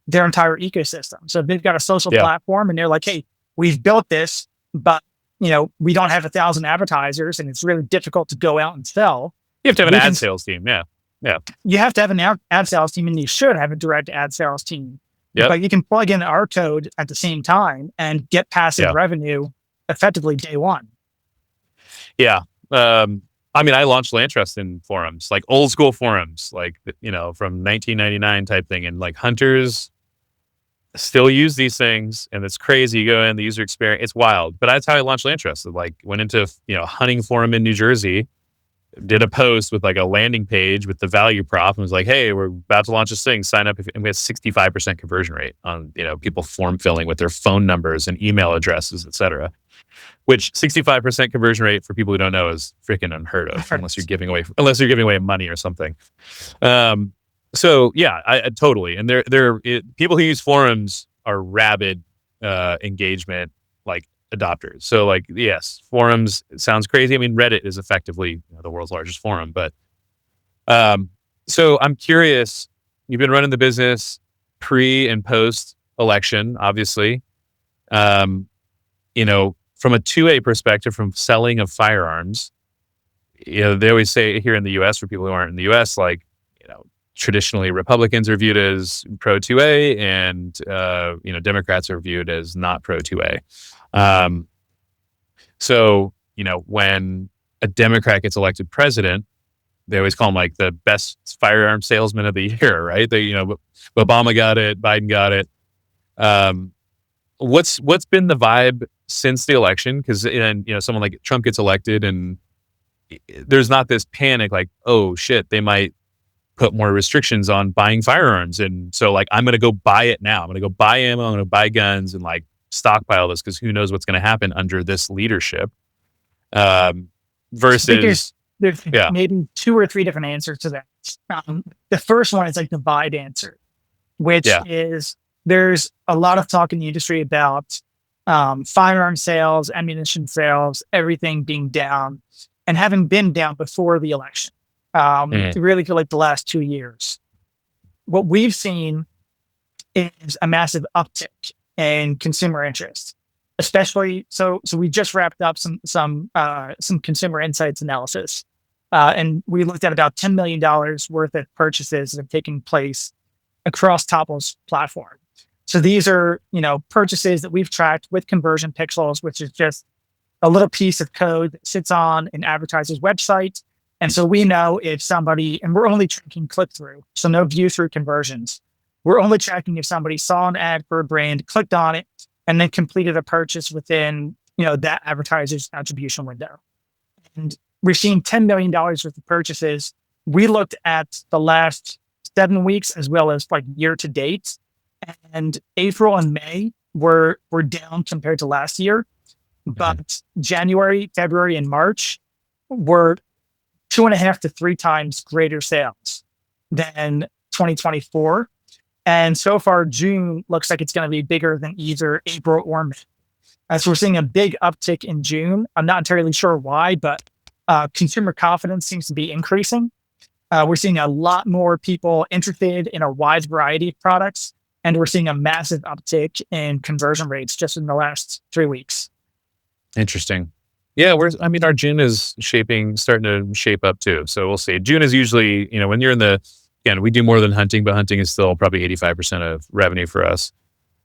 their entire ecosystem. So they've got a social platform and they're like, hey, we've built this, but we don't have 1,000 advertisers and it's really difficult to go out and sell. You have to have an ad sales team. Yeah. You have to have an ad sales team, and you should have a direct ad sales team. Yep. But you can plug in our code at the same time and get passive revenue effectively day one. Yeah. I launched LandTrust in forums, like old school forums, like, from 1999 type thing. And like hunters still use these things, and it's crazy. You go in, the user experience, it's wild. But that's how I launched LandTrust. Like went into, hunting forum in New Jersey, did a post with like a landing page with the value prop and was like, hey, we're about to launch this thing, sign up. And we had 65% conversion rate on, people form filling with their phone numbers and email addresses, et cetera, which 65% conversion rate for people who don't know is freaking unheard of unless you're giving away money or something. So yeah, I totally. And people who use forums are rabid, engagement, like adopters. So like, yes, forums, it sounds crazy. I mean, Reddit is effectively the world's largest forum, but, so I'm curious, you've been running the business pre and post election, obviously, from a 2A perspective, from selling of firearms, they always say here in the US, for people who aren't in the US, like, traditionally Republicans are viewed as pro 2A and, Democrats are viewed as not pro 2A. So, when a Democrat gets elected president, they always call him like the best firearm salesman of the year, right? Obama got it, Biden got it. What's been the vibe since the election? Because someone like Trump gets elected, and there's not this panic like, oh shit, they might put more restrictions on buying firearms, and so like I'm gonna go buy it now. I'm gonna go buy ammo. I'm gonna buy guns and like stockpile this because who knows what's gonna happen under this leadership. Versus, there's maybe 2 or 3 different answers to that. The first one is like the Biden answer, which is there's a lot of talk in the industry about firearm sales, ammunition sales, everything being down and having been down before the election. Really for like the last 2 years. What we've seen is a massive uptick in consumer interest, especially so we just wrapped up some consumer insights analysis, and we looked at about $10 million worth of purchases that have taken place across Topple's platform. So these are purchases that we've tracked with conversion pixels, which is just a little piece of code that sits on an advertiser's website. And so we know if somebody, and we're only tracking click-through, so no view-through conversions. We're only tracking if somebody saw an ad for a brand, clicked on it, and then completed a purchase within, that advertiser's attribution window. And we're seeing $10 million worth of purchases. We looked at the last 7 weeks as well as like year to date, and April and May were down compared to last year, but January, February, and March were 2.5 to 3 times greater sales than 2024. And so far, June looks like it's going to be bigger than either April or May. So we're seeing a big uptick in June. I'm not entirely sure why, but consumer confidence seems to be increasing. We're seeing a lot more people interested in a wide variety of products, and we're seeing a massive uptick in conversion rates just in the last 3 weeks. Interesting. Yeah, our June is starting to shape up too. So we'll see. June is usually, when you're we do more than hunting, but hunting is still probably 85% of revenue for us.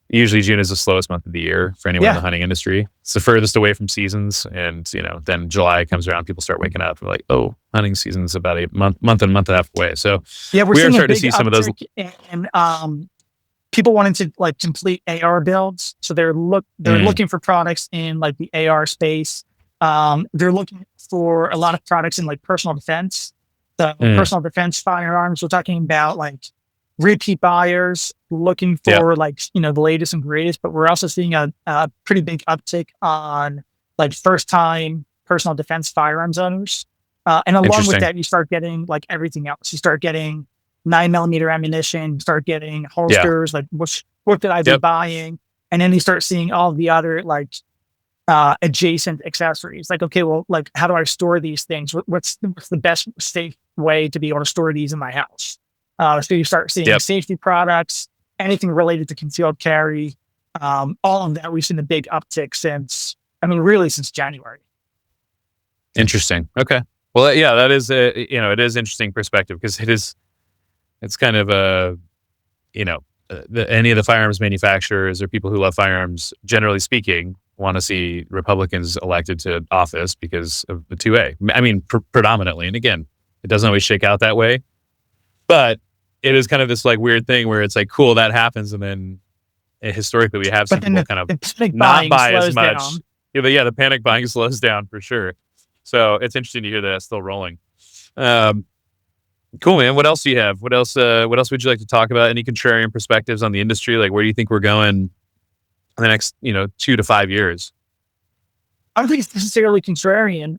Usually June is the slowest month of the year for anyone in the hunting industry. It's the furthest away from seasons. And, then July comes around, people start waking up. We're like, oh, hunting season's about a month and a half away. So we're starting to see some of those. And people wanting to like complete AR builds. So they're looking for products in like the AR space. They're looking for a lot of products in like personal defense. So personal defense firearms, we're talking about like repeat buyers looking for the latest and greatest, but we're also seeing a pretty big uptick on like first time personal defense firearms owners. And along with Interesting. that, you start getting like everything else. You start getting 9mm ammunition, you start getting Yeah. holsters, like what did I be Yep. buying? And then you start seeing all the other like adjacent accessories. Like, okay, well, like how do I store these things? What's the best safe way to be able to store these in my house? So you start seeing Yep. safety products, anything related to concealed carry, all of that. We've seen a big uptick really since January. Interesting. Okay. Well, yeah, that is it is interesting perspective because it's kind of any of the firearms manufacturers or people who love firearms, generally speaking, want to see Republicans elected to office because of the 2A. I mean, predominantly. And again, it doesn't always shake out that way, but it is kind of this like weird thing where it's like, cool, that happens. And then historically we have seen people kind of not buy as much. Yeah, the panic buying slows down for sure. So it's interesting to hear that it's still rolling. Cool, man. What else do you have? What else would you like to talk about? Any contrarian perspectives on the industry? Like, where do you think we're going in the next, 2 to 5 years? I don't think it's necessarily contrarian.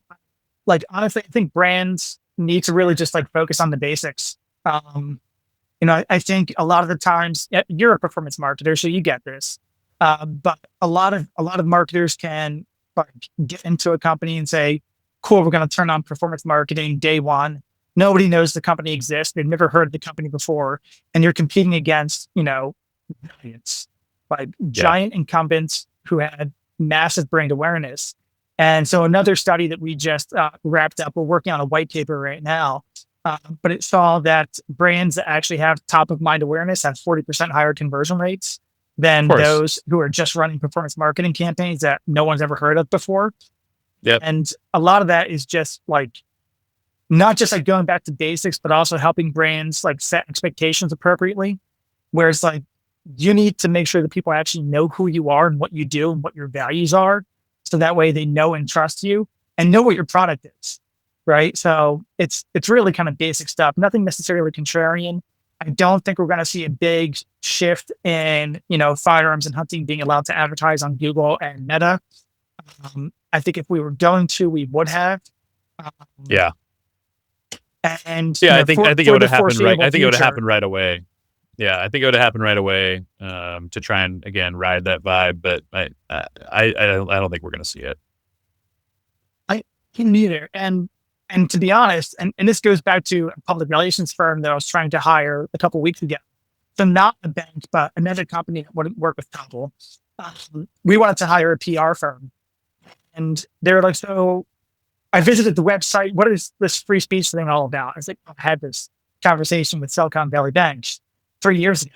Like, honestly, I think brands need to really just like focus on the basics. I think a lot of the times you're a performance marketer, so you get this. But a lot of marketers can like get into a company and say, cool, we're going to turn on performance marketing day one. Nobody knows the company exists. They've never heard of the company before. And you're competing against, giants, like giant incumbents who had massive brand awareness. And so another study that we just wrapped up, we're working on a white paper right now, but it saw that brands that actually have top of mind awareness have 40% higher conversion rates than those who are just running performance marketing campaigns that no one's ever heard of before. Yep. And a lot of that is just like, not just like going back to basics, but also helping brands like set expectations appropriately. Whereas like you need to make sure that people actually know who you are and what you do and what your values are. So that way they know and trust you and know what your product is. Right. So it's really kind of basic stuff, nothing necessarily contrarian. I don't think we're going to see a big shift in, firearms and hunting being allowed to advertise on Google and Meta. I think if we were going to, we would have. Yeah. And I think it would have happened right. I think it would have future. happened right away. Yeah, I think it would have happened right away to try and again ride that vibe. But I don't think we're going to see it. I neither. And to be honest, and this goes back to a public relations firm that I was trying to hire a couple of weeks ago. So not a bank, but another company that wouldn't work with Topple. We wanted to hire a PR firm, and they were like, so. I visited the website. What is this free speech thing all about? I was like, I had this conversation with Silicon Valley Bank 3 years ago.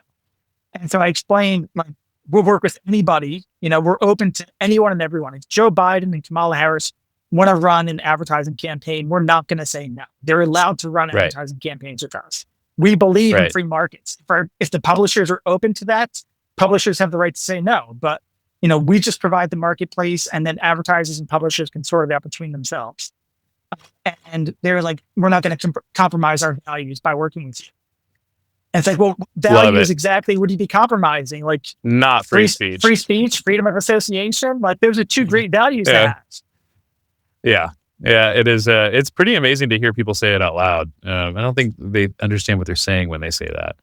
And so I explained, like, we'll work with anybody. We're open to anyone and everyone. If Joe Biden and Kamala Harris want to run an advertising campaign, we're not going to say no. They're allowed to run advertising campaigns with us. We believe in free markets. If the publishers are open to that, publishers have the right to say no. But we just provide the marketplace and then advertisers and publishers can sort it out between themselves. And they're like, we're not going to compromise our values by working with you. And it's like, well, values exactly. Would you be compromising? Like not free speech, freedom of association. Like those are two great values to have. Yeah. Yeah, it is. It's pretty amazing to hear people say it out loud. I don't think they understand what they're saying when they say that.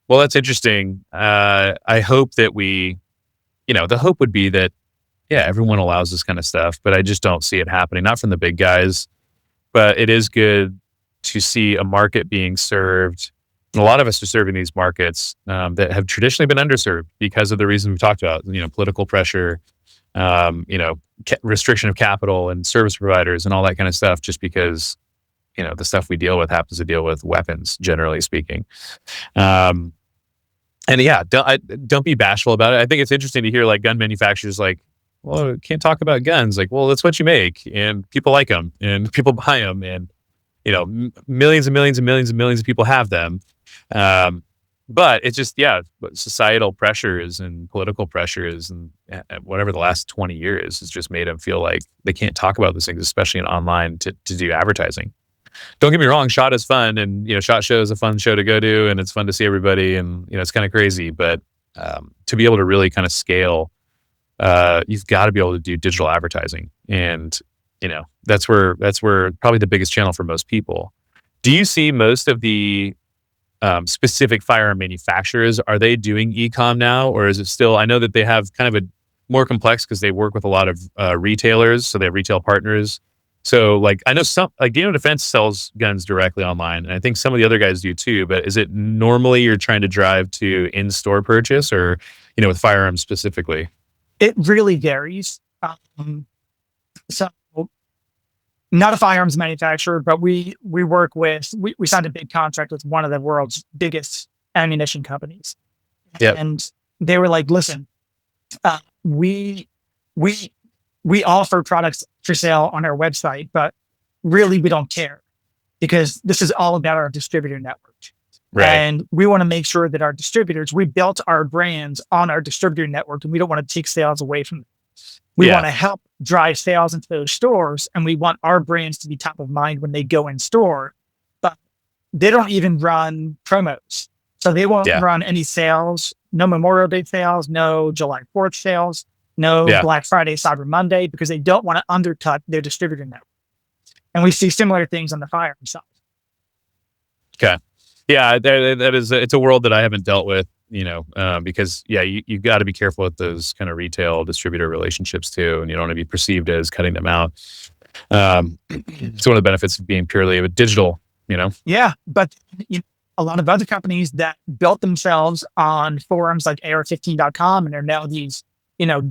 Well, that's interesting. I hope that the hope would be that, everyone allows this kind of stuff, but I just don't see it happening. Not from the big guys, but it is good to see a market being served. And a lot of us are serving these markets that have traditionally been underserved because of the reason we've talked about, political pressure, restriction of capital and service providers and all that kind of stuff, just because, the stuff we deal with happens to deal with weapons, generally speaking. And don't be bashful about it. I think it's interesting to hear like gun manufacturers like, well, can't talk about guns. Like, well, that's what you make and people like them and people buy them and, millions and millions and millions and millions of people have them. But it's just, societal pressures and political pressures and whatever the last 20 years has just made them feel like they can't talk about these things, especially in online to do advertising. Don't get me wrong, SHOT is fun and, SHOT Show is a fun show to go to and it's fun to see everybody and, it's kind of crazy, but to be able to really kind of scale, you've got to be able to do digital advertising. And that's where probably the biggest channel for most people. Do you see most of the specific firearm manufacturers, are they doing e-com now, or is it still, I know that they have kind of a more complex because they work with a lot of retailers, so they have retail partners. So like, I know some, like Dino Defense sells guns directly online, and I think some of the other guys do too, but is it normally you're trying to drive to in-store purchase, or, with firearms specifically? It really varies. So not a firearms manufacturer, but we work with, we signed a big contract with one of the world's biggest ammunition companies. Yep. And they were like, listen, we offer products for sale on our website, but really we don't care because this is all about our distributor network. Right. And we want to make sure that our distributors, we built our brands on our distributor network, and we don't want to take sales away from them. We want to help drive sales into those stores, and we want our brands to be top of mind when they go in store. But they don't even run promos. So they won't run any sales, no Memorial Day sales, no July 4th sales, no Black Friday, Cyber Monday, because they don't want to undercut their distributor network. And we see similar things on the firearm side. Okay. Yeah, it's a world that I haven't dealt with, because you got to be careful with those kind of retail distributor relationships too, and you don't want to be perceived as cutting them out. It's one of the benefits of being purely a digital, Yeah, but a lot of other companies that built themselves on forums like AR15.com, and are now these,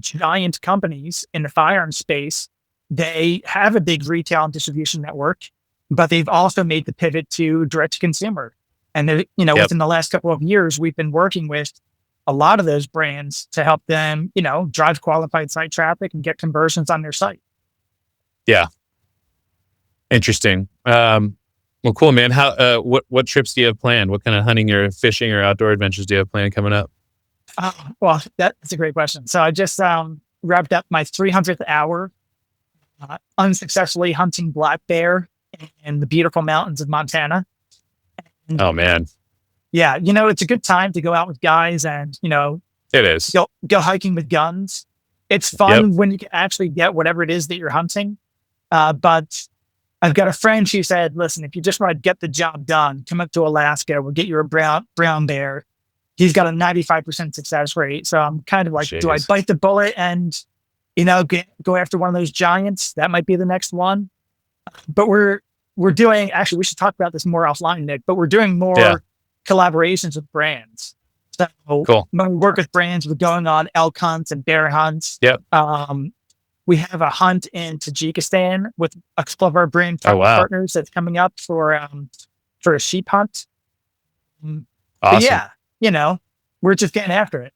giant companies in the firearm space. They have a big retail and distribution network, but they've also made the pivot to direct to consumer. And within the last couple of years, we've been working with a lot of those brands to help them, drive qualified site traffic and get conversions on their site. Yeah. Interesting. Well, cool, man. How, what trips do you have planned? What kind of hunting or fishing or outdoor adventures do you have planned coming up? Well, that's a great question. So I just wrapped up my 300th hour unsuccessfully hunting black bear in the beautiful mountains of Montana. Oh man. Yeah. It's a good time to go out with guys and, it is. Go hiking with guns. It's fun when you can actually get whatever it is that you're hunting. But I've got a friend who said, listen, if you just want to get the job done, come up to Alaska, we'll get you a brown bear. He's got a 95% success rate. So I'm kind of like, do I bite the bullet and, go after one of those giants? That might be the next one. But we're doing, actually, we should talk about this more offline, Nick, but we're doing more collaborations with brands. So cool. When we work with brands, we're going on elk hunts and bear hunts. Yep. We have a hunt in Tajikistan with a couple of our brand partners that's coming up for a sheep hunt. Awesome. But yeah, we're just getting after it.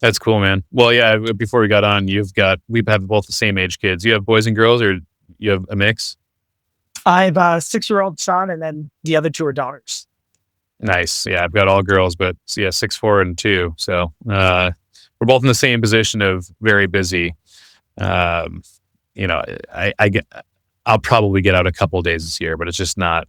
That's cool, man. Well, yeah, before we got on, we have both the same age kids. You have boys and girls, or you have a mix? I have a 6-year-old son, and then the other 2 are daughters. Nice. Yeah, I've got all girls, but 6, 4, and 2. So we're both in the same position of very busy. I'll probably get out a couple of days this year, but it's not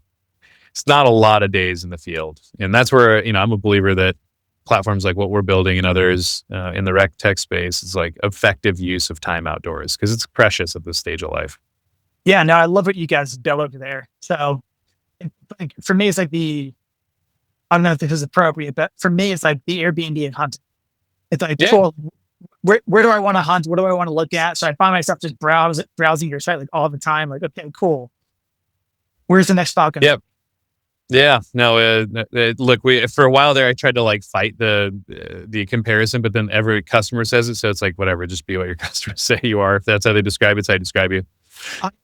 a lot of days in the field. And that's where, I'm a believer that platforms like what we're building and others in the rec tech space is like effective use of time outdoors, because it's precious at this stage of life. Yeah, no, I love what you guys built over there. So for me, it's like I don't know if this is appropriate, but for me, it's like the Airbnb of hunting. It's like, cool, where do I want to hunt? What do I want to look at? So I find myself just browsing your site like all the time. Like, okay, cool. Where's the next falcon? Yep. Yeah. No, look, for a while there, I tried to like fight the comparison, but then every customer says it. So it's like, whatever, just be what your customers say you are. If that's how they describe it, it's how I describe you.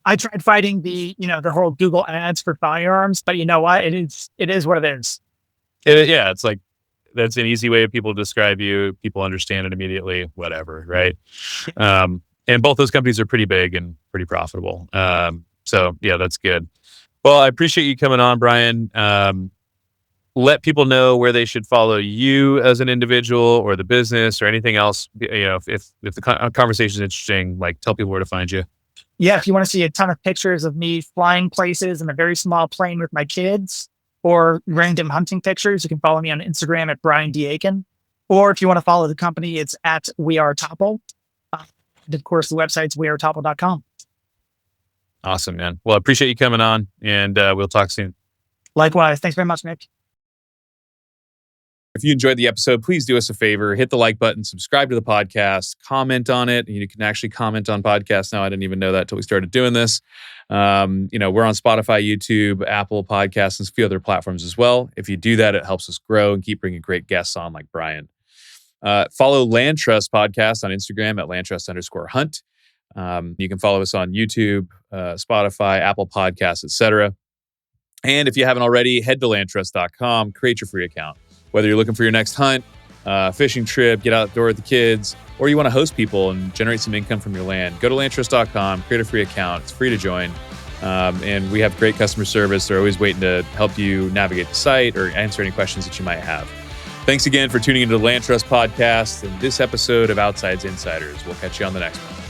I tried fighting the whole Google ads for firearms, but you know what? It is what it is. It's like, that's an easy way of people to describe you. People understand it immediately, whatever. Right. And both those companies are pretty big and pretty profitable. So yeah, that's good. Well, I appreciate you coming on, Brian. Let people know where they should follow you as an individual or the business or anything else. If the conversation is interesting, like tell people where to find you. Yeah, if you want to see a ton of pictures of me flying places in a very small plane with my kids, or random hunting pictures, you can follow me on Instagram at Brian D. Aitken. Or if you want to follow the company, it's at We Are Topple. And of course, the website's wearetopple.com. Awesome, man. Well, I appreciate you coming on, and we'll talk soon. Likewise. Thanks very much, Nick. If you enjoyed the episode, please do us a favor, hit the like button, subscribe to the podcast, comment on it. You can actually comment on podcasts now. I didn't even know that until we started doing this. We're on Spotify, YouTube, Apple Podcasts, and a few other platforms as well. If you do that, it helps us grow and keep bringing great guests on like Brian. Follow LandTrust Podcast on Instagram at LandTrust_hunt. You can follow us on YouTube, Spotify, Apple Podcasts, etc. And if you haven't already, head to landtrust.com, create your free account. Whether you're looking for your next hunt, fishing trip, get outdoor with the kids, or you want to host people and generate some income from your land, go to landtrust.com, create a free account. It's free to join. And we have great customer service. They're always waiting to help you navigate the site or answer any questions that you might have. Thanks again for tuning into the LandTrust Podcast and this episode of Outsides Insiders. We'll catch you on the next one.